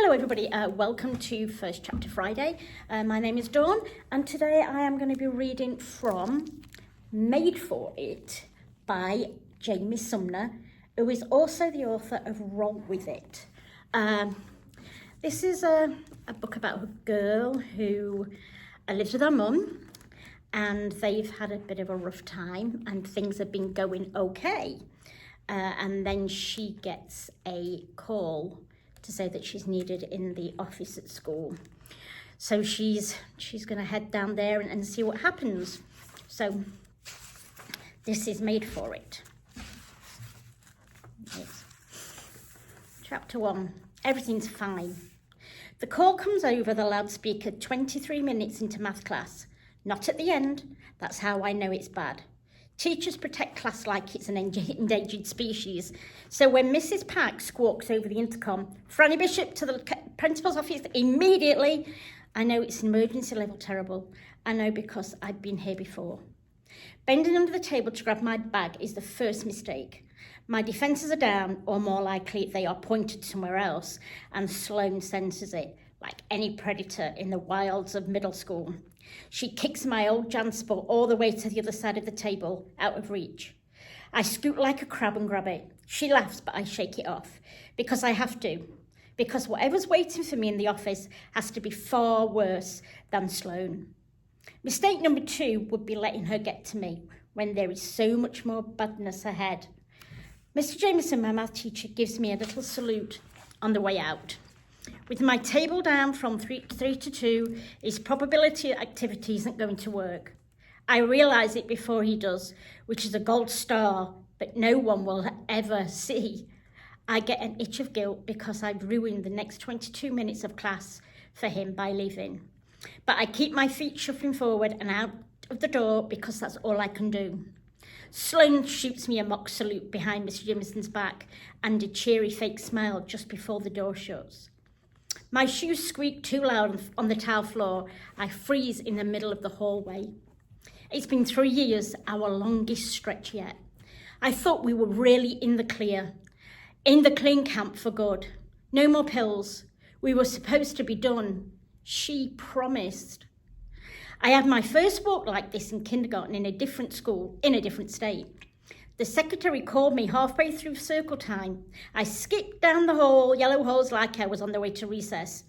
Hello everybody, welcome to First Chapter Friday. My name is Dawn and today I am going to be reading from Made for It by Jamie Sumner, who is also the author of Roll With It. This is a book about a girl who lives with her mum and they've had a bit of a rough time and things have been going okay. And then she gets a call to say that she's needed in the office at school. So she's going to head down there and see what happens. So this is Made for It. Yes. Chapter 1. Everything's fine. The call comes over the loudspeaker 23 minutes into math class. Not at the end. That's how I know it's bad. Teachers protect class like it's an endangered species. So when Mrs. Pack squawks over the intercom, Franny Bishop to the principal's office immediately, I know it's emergency level terrible. I know because I've been here before. Bending under the table to grab my bag is the first mistake. My defences are down, or more likely they are pointed somewhere else, and Sloane senses it, like any predator in the wilds of middle school. She kicks my old Jansport all the way to the other side of the table, out of reach. I scoot like a crab and grab it. She laughs, but I shake it off. Because I have to. Because whatever's waiting for me in the office has to be far worse than Sloane. Mistake number 2 would be letting her get to me when there is so much more badness ahead. Mr. Jameson, my math teacher, gives me a little salute on the way out. With my table down from 3 to 2, his probability activity isn't going to work. I realise it before he does, which is a gold star, but no one will ever see. I get an itch of guilt because I've ruined the next 22 minutes of class for him by leaving. But I keep my feet shuffling forward and out of the door because that's all I can do. Sloane shoots me a mock salute behind Mr. Jameson's back and a cheery fake smile just before the door shuts. My shoes squeak too loud on the tile floor. I freeze in the middle of the hallway. It's been 3 years, our longest stretch yet. I thought we were really in the clear. In the clean camp for good. No more pills. We were supposed to be done. She promised. I had my first walk like this in kindergarten in a different school, in a different state. The secretary called me halfway through circle time. I skipped down the hall, yellow halls like I was on the way to recess.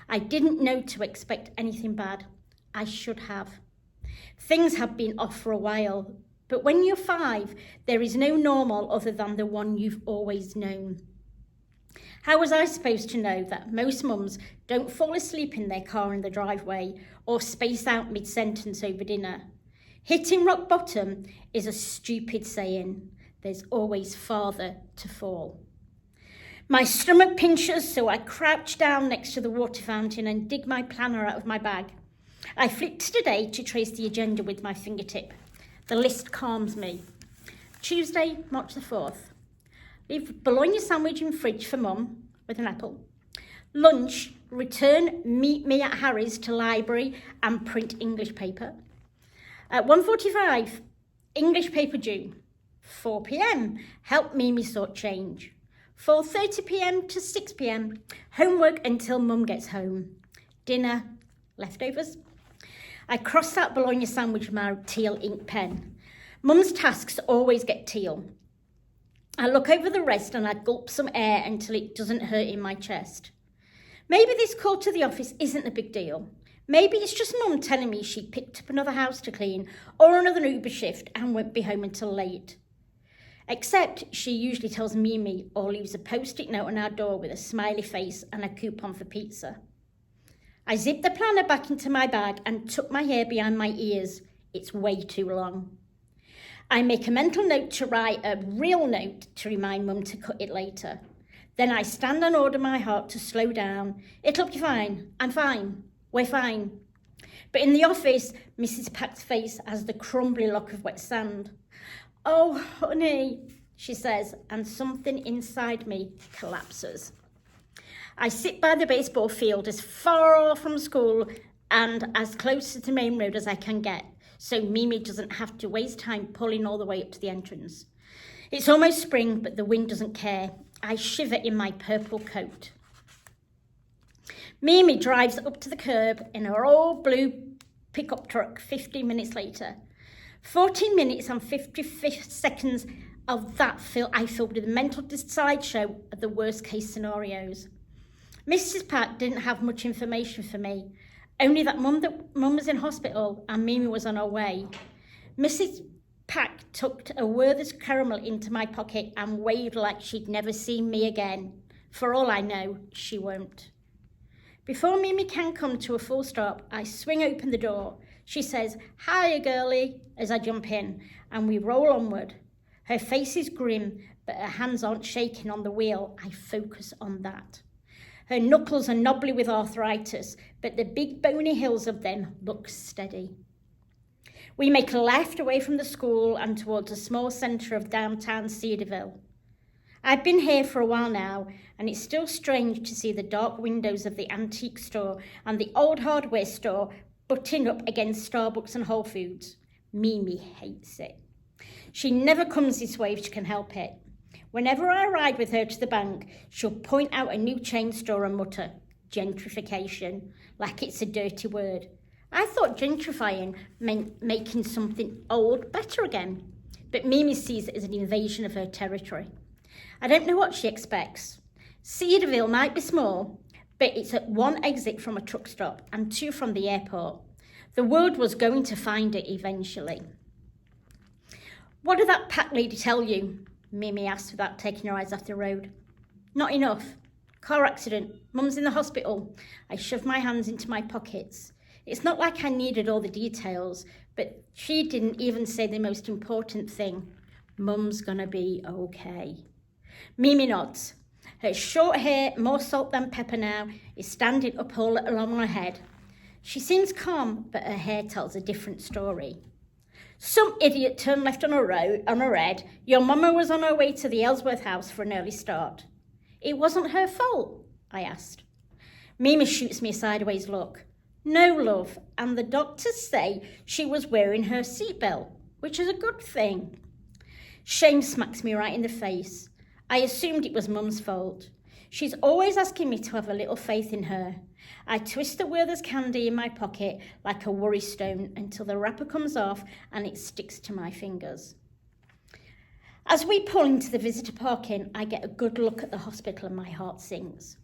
I didn't know to expect anything bad. I should have. Things have been off for a while, but when you're 5, there is no normal other than the one you've always known. How was I supposed to know that most mums don't fall asleep in their car in the driveway or space out mid-sentence over dinner? Hitting rock bottom is a stupid saying. There's always farther to fall. My stomach pinches, so I crouch down next to the water fountain and dig my planner out of my bag. I flick to today to trace the agenda with my fingertip. The list calms me. Tuesday, March the 4th. Leave bologna sandwich in fridge for mum with an apple. Lunch, return, meet me at Harry's to library and print English paper. At 1:45, English paper due. 4 p.m, help Mimi sort change. 4:30 p.m. to 6 p.m, homework until mum gets home. Dinner, leftovers. I cross out bologna sandwich with my teal ink pen. Mum's tasks always get teal. I look over the rest and I gulp some air until it doesn't hurt in my chest. Maybe this call to the office isn't a big deal. Maybe it's just mum telling me she picked up another house to clean or another Uber shift and won't be home until late. Except she usually tells Mimi or leaves a post-it note on our door with a smiley face and a coupon for pizza. I zip the planner back into my bag and tuck my hair behind my ears. It's way too long. I make a mental note to write a real note to remind mum to cut it later. Then I stand and order my heart to slow down. It'll be fine. I'm fine. We're fine. But in the office, Mrs. Pack's face has the crumbly lock of wet sand. Oh, honey, she says, and something inside me collapses. I sit by the baseball field as far off from school and as close to the main road as I can get, so Mimi doesn't have to waste time pulling all the way up to the entrance. It's almost spring, but the wind doesn't care. I shiver in my purple coat. Mimi drives up to the curb in her old blue pickup truck 15 minutes later. 14 minutes and 55 seconds of that I filled with a mental sideshow of the worst case scenarios. Mrs. Pat didn't have much information for me, only that Mum was in hospital and Mimi was on her way. Mrs. Pat tucked a Werther's caramel into my pocket and waved like she'd never seen me again. For all I know, she won't. Before Mimi can come to a full stop, I swing open the door. She says, "Hiya, girlie," as I jump in, and we roll onward. Her face is grim, but her hands aren't shaking on the wheel. I focus on that. Her knuckles are knobbly with arthritis, but the big bony hills of them look steady. We make a left away from the school and towards a small centre of downtown Cedarville. I've been here for a while now, and it's still strange to see the dark windows of the antique store and the old hardware store butting up against Starbucks and Whole Foods. Mimi hates it. She never comes this way if she can help it. Whenever I ride with her to the bank, she'll point out a new chain store and mutter, "Gentrification," like it's a dirty word. I thought gentrifying meant making something old better again, but Mimi sees it as an invasion of her territory. I don't know what she expects. Cedarville might be small, but it's at one exit from a truck stop and 2 from the airport. The world was going to find it eventually. "What did that Pat lady tell you?" Mimi asked without taking her eyes off the road. "Not enough. Car accident. Mum's in the hospital." I shoved my hands into my pockets. It's not like I needed all the details, but she didn't even say the most important thing. Mum's gonna be okay. Mimi nods. Her short hair, more salt than pepper now, is standing up all along her head. She seems calm, but her hair tells a different story. "Some idiot turned left on a red. Your mama was on her way to the Ellsworth house for an early start." "It wasn't her fault?" I asked. Mimi shoots me a sideways look. "No, love, and the doctors say she was wearing her seatbelt, which is a good thing." Shame smacks me right in the face. I assumed it was Mum's fault. She's always asking me to have a little faith in her. I twist the Werther's candy in my pocket like a worry stone until the wrapper comes off and it sticks to my fingers. As we pull into the visitor parking, I get a good look at the hospital and my heart sinks.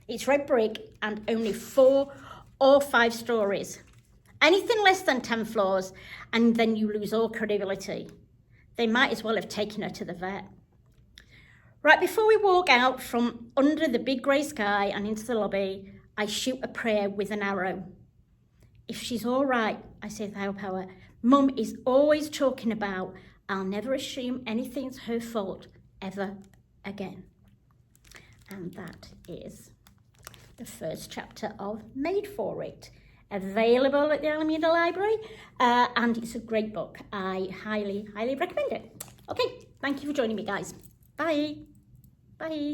It's red brick and only 4 or 5 stories. Anything less than 10 floors and then you lose all credibility. They might as well have taken her to the vet. Right before we walk out from under the big grey sky and into the lobby, I shoot a prayer with an arrow. "If she's all right," I say with high power, "Mum is always talking about, I'll never assume anything's her fault ever again." And that is the first chapter of Made for It, available at the Alameda Library, and it's a great book. I highly, highly recommend it. Okay, thank you for joining me, guys. Bye. Bye.